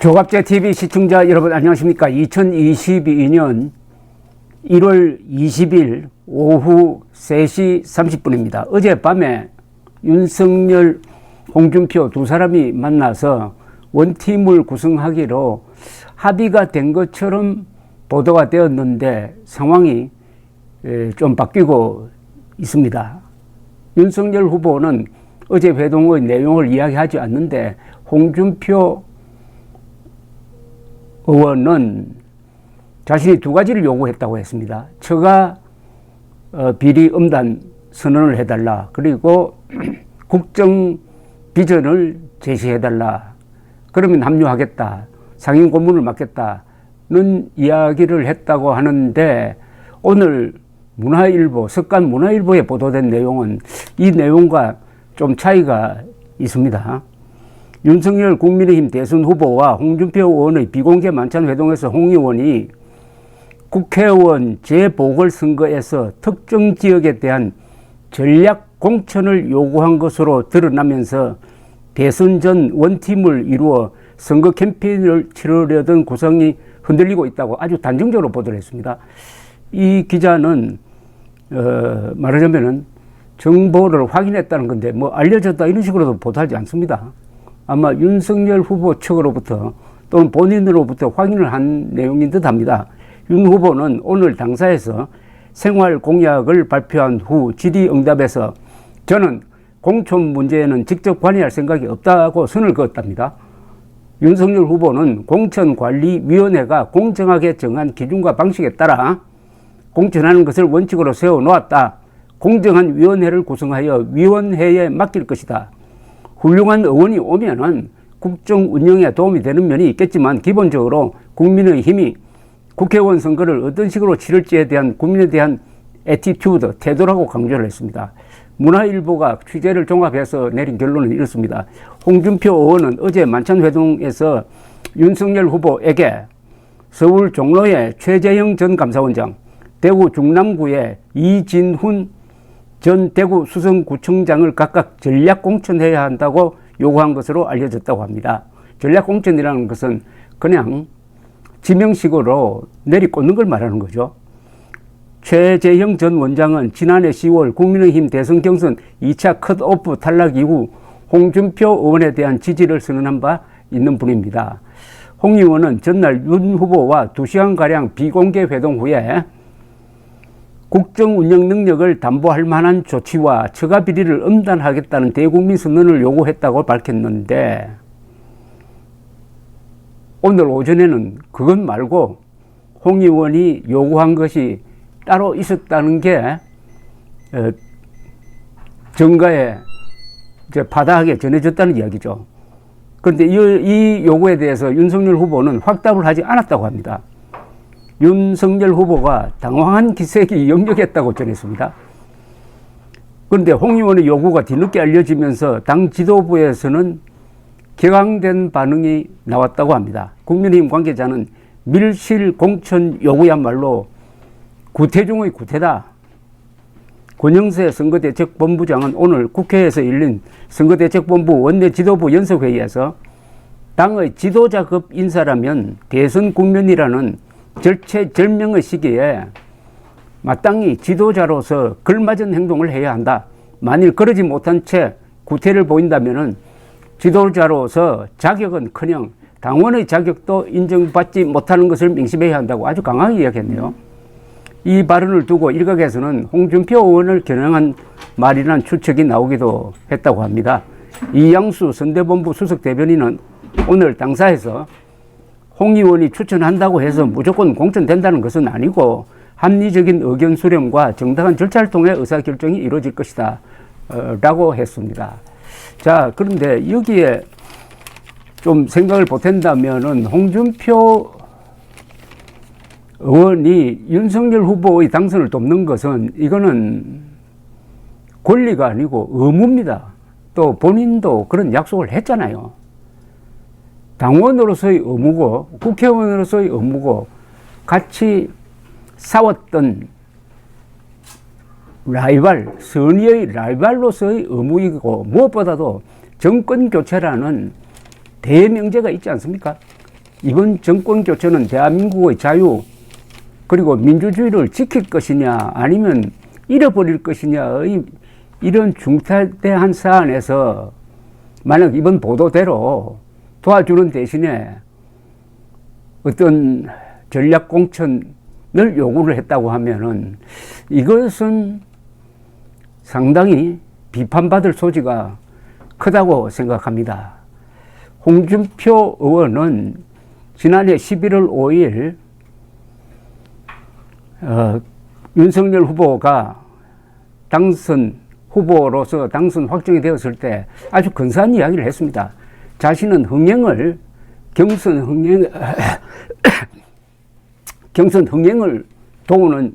조갑제TV 시청자 여러분 안녕하십니까. 2022년 1월 20일 오후 3시 30분입니다. 어젯밤에 윤석열, 홍준표 두 사람이 만나서 원팀을 구성하기로 합의가 된 것처럼 보도가 되었는데 상황이 좀 바뀌고 있습니다. 윤석열 후보는 어제 회동의 내용을 이야기하지 않는데 홍준표 의원은 자신이 두 가지를 요구했다고 했습니다. 처가 비리 음단 선언을 해달라. 그리고 국정 비전을 제시해달라. 그러면 합류하겠다. 상임 고문을 맡겠다는 이야기를 했다고 하는데 오늘 문화일보, 석간 문화일보에 보도된 내용은 이 내용과 좀 차이가 있습니다. 윤석열 국민의힘 대선 후보와 홍준표 의원의 비공개 만찬 회동에서 홍 의원이 국회의원 재보궐선거에서 특정 지역에 대한 전략 공천을 요구한 것으로 드러나면서 대선 전 원팀을 이루어 선거 캠페인을 치르려던 구성이 흔들리고 있다고 아주 단정적으로 보도를 했습니다. 이 기자는 말하자면은 정보를 확인했다는 건데 뭐 알려졌다 이런 식으로도 보도하지 않습니다. 아마 윤석열 후보 측으로부터 또는 본인으로부터 확인을 한 내용인 듯 합니다. 윤 후보는 오늘 당사에서 생활 공약을 발표한 후 질의응답에서 저는 공천 문제에는 직접 관여할 생각이 없다고 선을 그었답니다. 윤석열 후보는 공천관리위원회가 공정하게 정한 기준과 방식에 따라 공천하는 것을 원칙으로 세워놓았다. 공정한 위원회를 구성하여 위원회에 맡길 것이다. 훌륭한 의원이 오면은 국정 운영에 도움이 되는 면이 있겠지만 기본적으로 국민의힘이 국회의원 선거를 어떤 식으로 치를지에 대한 국민에 대한 애티튜드, 태도라고 강조를 했습니다. 문화일보가 취재를 종합해서 내린 결론은 이렇습니다. 홍준표 의원은 어제 만찬회동에서 윤석열 후보에게 서울 종로의 최재형 전 감사원장, 대구 중남구의 이진훈 전 대구 수성구청장을 각각 전략 공천해야 한다고 요구한 것으로 알려졌다고 합니다. 전략 공천이라는 것은 그냥 지명식으로 내리꽂는 걸 말하는 거죠. 최재형 전 원장은 지난해 10월 국민의힘 대선 경선 2차 컷오프 탈락 이후 홍준표 의원에 대한 지지를 선언한 바 있는 분입니다. 홍 의원은 전날 윤 후보와 2시간가량 비공개 회동 후에 국정 운영 능력을 담보할 만한 조치와 처가 비리를 엄단하겠다는 대국민 선언을 요구했다고 밝혔는데 오늘 오전에는 그것 말고 홍 의원이 요구한 것이 따로 있었다는 게 정가에 바다하게 전해졌다는 이야기죠. 그런데 이 요구에 대해서 윤석열 후보는 확답을 하지 않았다고 합니다. 윤석열 후보가 당황한 기색이 역력했다고 전했습니다. 그런데 홍 의원의 요구가 뒤늦게 알려지면서 당 지도부에서는 격앙된 반응이 나왔다고 합니다. 국민의힘 관계자는 밀실 공천 요구야말로 구태 중의 구태다. 권영세 선거대책본부장은 오늘 국회에서 열린 선거대책본부 원내지도부 연석회의에서 당의 지도자급 인사라면 대선 국면이라는 절체절명의 시기에 마땅히 지도자로서 걸맞은 행동을 해야 한다. 만일 그러지 못한 채 구태를 보인다면 지도자로서 자격은커녕 당원의 자격도 인정받지 못하는 것을 명심해야 한다고 아주 강하게 이야기했네요. 이 발언을 두고 일각에서는 홍준표 의원을 겨냥한 말이라는 추측이 나오기도 했다고 합니다. 이양수 선대본부 수석대변인은 오늘 당사에서 홍 의원이 추천한다고 해서 무조건 공천된다는 것은 아니고 합리적인 의견 수렴과 정당한 절차를 통해 의사결정이 이루어질 것이다 라고 했습니다. 자, 그런데 여기에 좀 생각을 보탠다면은 홍준표 의원이 윤석열 후보의 당선을 돕는 것은 이거는 권리가 아니고 의무입니다. 또 본인도 그런 약속을 했잖아요. 당원으로서의 의무고 국회의원으로서의 의무고 같이 싸웠던 라이벌, 선의의 라이벌로서의 의무이고 무엇보다도 정권 교체라는 대명제가 있지 않습니까? 이번 정권 교체는 대한민국의 자유 그리고 민주주의를 지킬 것이냐 아니면 잃어버릴 것이냐의 이런 중차대한 사안에서 만약 이번 보도대로 도와주는 대신에 어떤 전략 공천을 요구를 했다고 하면은 이것은 상당히 비판받을 소지가 크다고 생각합니다. 홍준표 의원은 지난해 11월 5일 윤석열 후보가 후보로서 당선 확정이 되었을 때 아주 근사한 이야기를 했습니다. 자신은 경선 흥행을 도우는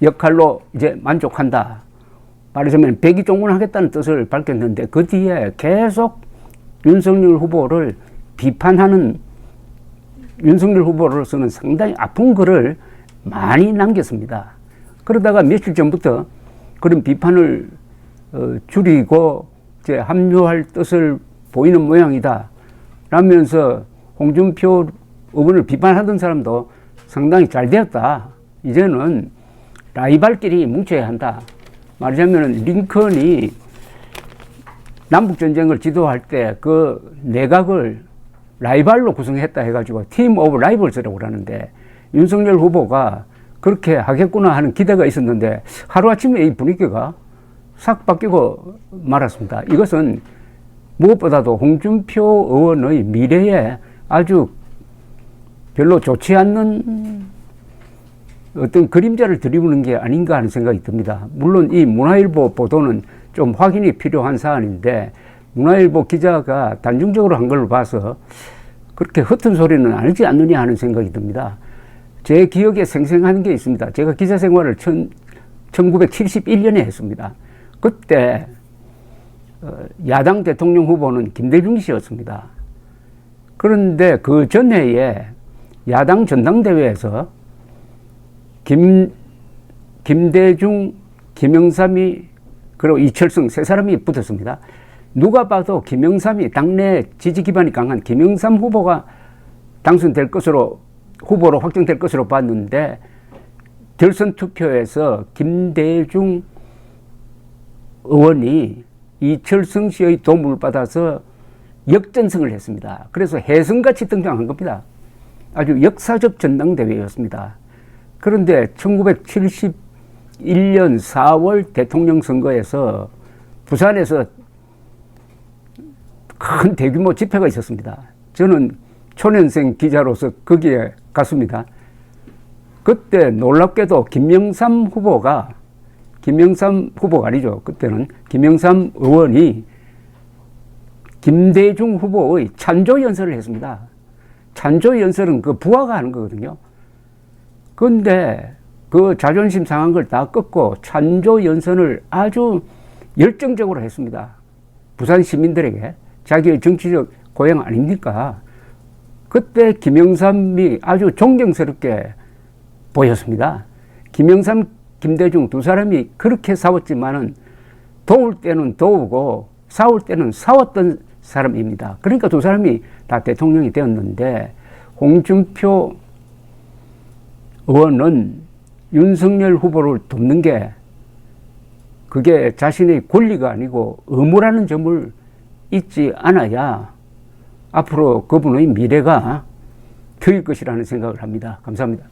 역할로 이제 만족한다. 말하자면 백의종군하겠다는 뜻을 밝혔는데 그 뒤에 계속 윤석열 후보를 비판하는 윤석열 후보로서는 상당히 아픈 글을 많이 남겼습니다. 그러다가 며칠 전부터 그런 비판을 줄이고 이제 합류할 뜻을 보이는 모양이다. 라면서 홍준표 의원을 비판하던 사람도 상당히 잘 되었다. 이제는 라이벌끼리 뭉쳐야 한다. 말하자면 링컨이 남북전쟁을 지도할 때 그 내각을 라이벌로 구성했다 해가지고 팀 오브 라이벌스라고 그러는데 윤석열 후보가 그렇게 하겠구나 하는 기대가 있었는데 하루아침에 이 분위기가 싹 바뀌고 말았습니다. 이것은 무엇보다도 홍준표 의원의 미래에 아주 별로 좋지 않는 어떤 그림자를 들이부는 게 아닌가 하는 생각이 듭니다. 물론 이 문화일보 보도는 좀 확인이 필요한 사안인데 문화일보 기자가 단정적으로 한 걸로 봐서 그렇게 흩은 소리는 아니지 않느냐 하는 생각이 듭니다. 제 기억에 생생한 게 있습니다. 제가 기자 생활을 1971년에 했습니다. 그때 야당 대통령 후보는 김대중 씨였습니다. 그런데 그 전해에 야당 전당대회에서 김대중, 김영삼이 그리고 이철성 세 사람이 붙었습니다. 누가 봐도 김영삼이 당내 지지 기반이 강한 김영삼 후보가 당선될 것으로 후보로 확정될 것으로 봤는데 결선 투표에서 김대중 의원이 이철성 씨의 도움을 받아서 역전승을 했습니다. 그래서 혜성같이 등장한 겁니다. 아주 역사적 전당대회였습니다. 그런데 1971년 4월 대통령 선거에서 부산에서 큰 대규모 집회가 있었습니다. 저는 초년생 기자로서 거기에 갔습니다. 그때 놀랍게도 김영삼 후보가 아니죠. 그때는 김영삼 의원이 김대중 후보의 찬조 연설을 했습니다. 찬조 연설은 그 부하가 하는 거거든요. 그런데 그 자존심 상한 걸 다 꺾고 찬조 연설을 아주 열정적으로 했습니다. 부산 시민들에게 자기의 정치적 고향 아닙니까? 그때 김영삼이 아주 존경스럽게 보였습니다. 김영삼, 김대중 두 사람이 그렇게 싸웠지만은 도울 때는 도우고 싸울 때는 싸웠던 사람입니다. 그러니까 두 사람이 다 대통령이 되었는데 홍준표 의원은 윤석열 후보를 돕는 게 그게 자신의 권리가 아니고 의무라는 점을 잊지 않아야 앞으로 그분의 미래가 트일 것이라는 생각을 합니다. 감사합니다.